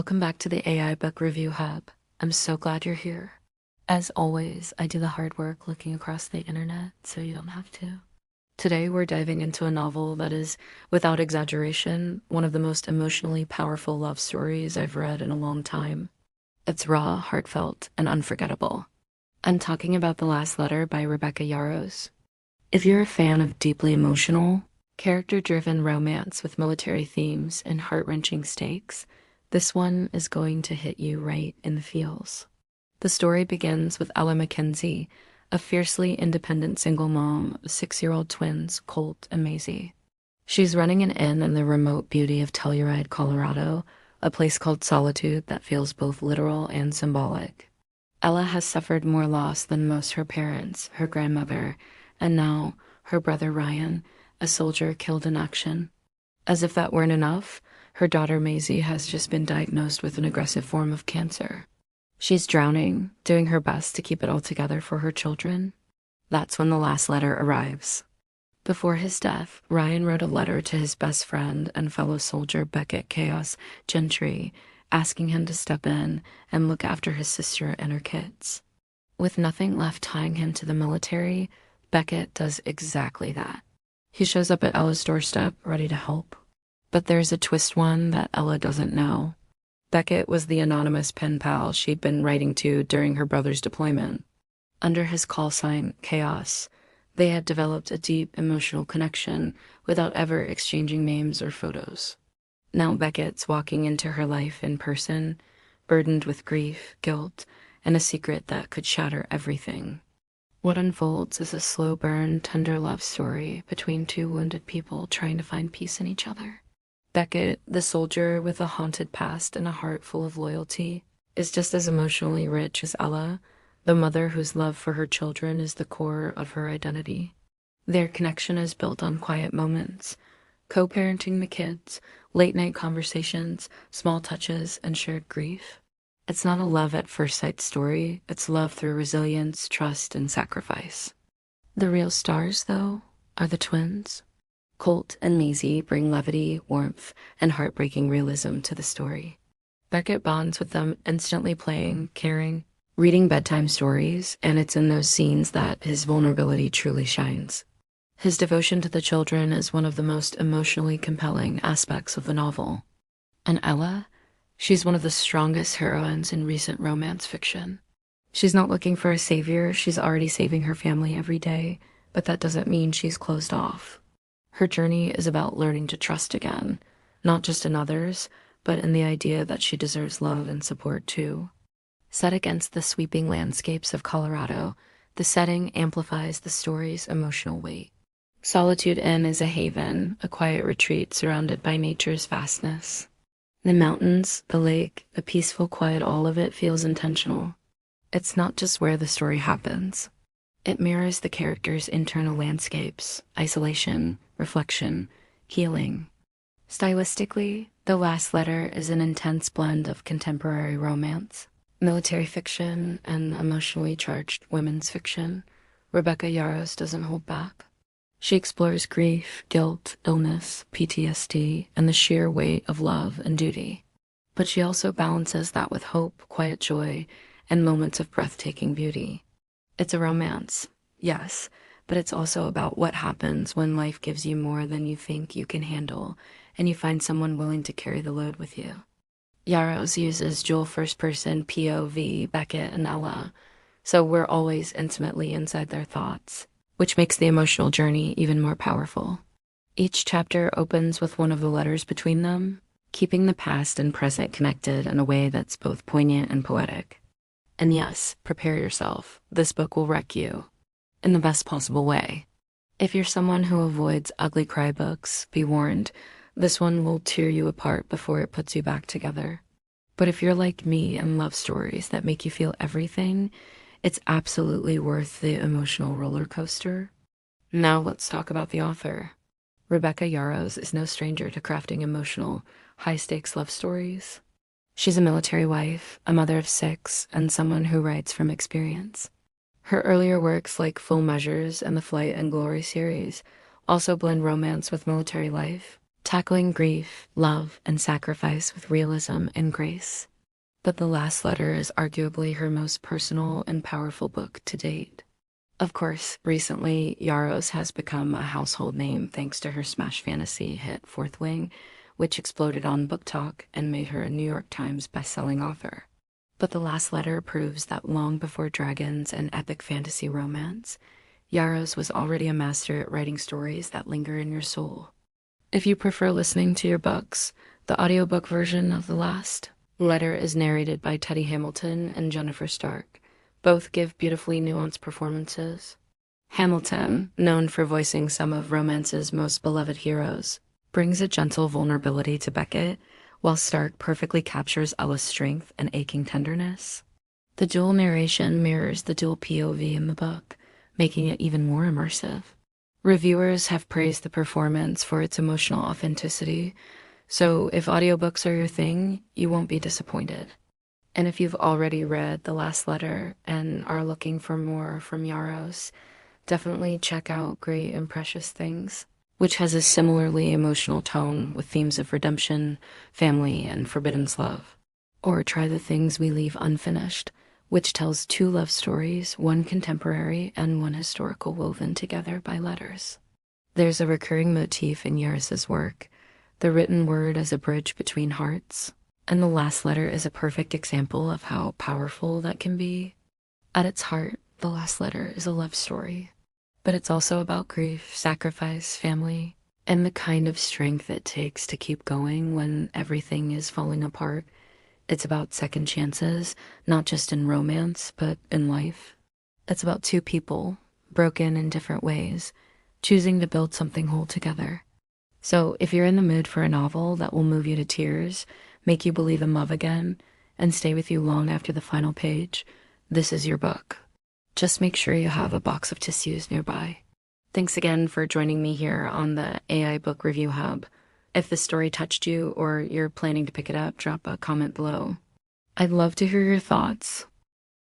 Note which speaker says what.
Speaker 1: Welcome back to the AI Book Review Hub. I'm so glad you're here. As always, I do the hard work looking across the internet, so you don't have to. Today, we're diving into a novel that is, without exaggeration, one of the most emotionally powerful love stories I've read in a long time. It's raw, heartfelt, and unforgettable. I'm talking about The Last Letter by Rebecca Yarros. If you're a fan of deeply emotional, character-driven romance with military themes and heart-wrenching stakes, this one is going to hit you right in the feels. The story begins with Ella Mackenzie, a fiercely independent single mom of 6-year-old twins, Colt and Maisie. She's running an inn in the remote beauty of Telluride, Colorado, a place called solitude that feels both literal and symbolic. Ella has suffered more loss than most her parents, her grandmother, and now her brother Ryan, a soldier killed in action. As if that weren't enough, her daughter Maisie has just been diagnosed with an aggressive form of cancer. She's drowning, doing her best to keep it all together for her children. That's when the last letter arrives. Before his death, Ryan wrote a letter to his best friend and fellow soldier Beckett Chaos Gentry, asking him to step in and look after his sister and her kids. With nothing left tying him to the military, Beckett does exactly that. He shows up at Ella's doorstep, ready to help. But there's a twist one that Ella doesn't know. Beckett was the anonymous pen pal she'd been writing to during her brother's deployment. Under his call sign, Chaos, they had developed a deep emotional connection without ever exchanging names or photos. Now Beckett's walking into her life in person, burdened with grief, guilt, and a secret that could shatter everything. What unfolds is a slow burn, tender love story between two wounded people trying to find peace in each other. Beckett, the soldier with a haunted past and a heart full of loyalty, is just as emotionally rich as Ella, the mother whose love for her children is the core of her identity. Their connection is built on quiet moments, co-parenting the kids, late-night conversations, small touches, and shared grief. It's not a love at first sight story, it's love through resilience, trust, and sacrifice. The real stars, though, are the twins. Colt and Maisie bring levity, warmth, and heartbreaking realism to the story. Beckett bonds with them, instantly playing, caring, reading bedtime stories, and it's in those scenes that his vulnerability truly shines. His devotion to the children is one of the most emotionally compelling aspects of the novel. And Ella? She's one of the strongest heroines in recent romance fiction. She's not looking for a savior, she's already saving her family every day, but that doesn't mean she's closed off. Her journey is about learning to trust again, not just in others, but in the idea that she deserves love and support too. Set against the sweeping landscapes of Colorado, the setting amplifies the story's emotional weight. Solitude Inn is a haven, a quiet retreat surrounded by nature's vastness. The mountains, the lake, the peaceful quiet, all of it feels intentional. It's not just where the story happens. It mirrors the characters' internal landscapes, isolation, reflection, healing. Stylistically, The Last Letter is an intense blend of contemporary romance, military fiction, and emotionally charged women's fiction. Rebecca Yarros doesn't hold back. She explores grief, guilt, illness, PTSD, and the sheer weight of love and duty. But she also balances that with hope, quiet joy, and moments of breathtaking beauty. It's a romance, yes, but it's also about what happens when life gives you more than you think you can handle, and you find someone willing to carry the load with you. Yarros uses dual first-person POV, Beckett and Ella, so we're always intimately inside their thoughts, which makes the emotional journey even more powerful. Each chapter opens with one of the letters between them, keeping the past and present connected in a way that's both poignant and poetic. And yes, prepare yourself. This book will wreck you. In the best possible way. If you're someone who avoids ugly cry books, be warned, this one will tear you apart before it puts you back together. But if you're like me and love stories that make you feel everything, it's absolutely worth the emotional roller coaster. Now let's talk about the author. Rebecca Yarros is no stranger to crafting emotional, high-stakes love stories. She's a military wife, a mother of 6, and someone who writes from experience. Her earlier works like Full Measures and the Flight and Glory series also blend romance with military life, tackling grief, love, and sacrifice with realism and grace. But The Last Letter is arguably her most personal and powerful book to date. Of course, recently, Yarros has become a household name thanks to her smash fantasy hit Fourth Wing, which exploded on Book Talk and made her a New York Times bestselling author. But The Last Letter proves that long before dragons and epic fantasy romance, Yarros was already a master at writing stories that linger in your soul. If you prefer listening to your books, the audiobook version of The Last Letter is narrated by Teddy Hamilton and Jennifer Stark. Both give beautifully nuanced performances. Hamilton, known for voicing some of romance's most beloved heroes, brings a gentle vulnerability to Beckett, while Stark perfectly captures Ella's strength and aching tenderness. The dual narration mirrors the dual POV in the book, making it even more immersive. Reviewers have praised the performance for its emotional authenticity, so if audiobooks are your thing, you won't be disappointed. And if you've already read The Last Letter and are looking for more from Yarros, definitely check out Great and Precious Things, which has a similarly emotional tone with themes of redemption, family, and forbidden love. Or try The Things We Leave Unfinished, which tells two love stories, one contemporary and one historical, woven together by letters. There's a recurring motif in Yarros's work, the written word as a bridge between hearts. And The Last Letter is a perfect example of how powerful that can be. At its heart, The Last Letter is a love story, but it's also about grief, sacrifice, family, and the kind of strength it takes to keep going when everything is falling apart. It's about second chances, not just in romance, but in life. It's about two people, broken in different ways, choosing to build something whole together. So if you're in the mood for a novel that will move you to tears, make you believe in love again, and stay with you long after the final page, this is your book. Just make sure you have a box of tissues nearby. Thanks again for joining me here on the AI Book Review Hub. If this story touched you or you're planning to pick it up, drop a comment below. I'd love to hear your thoughts.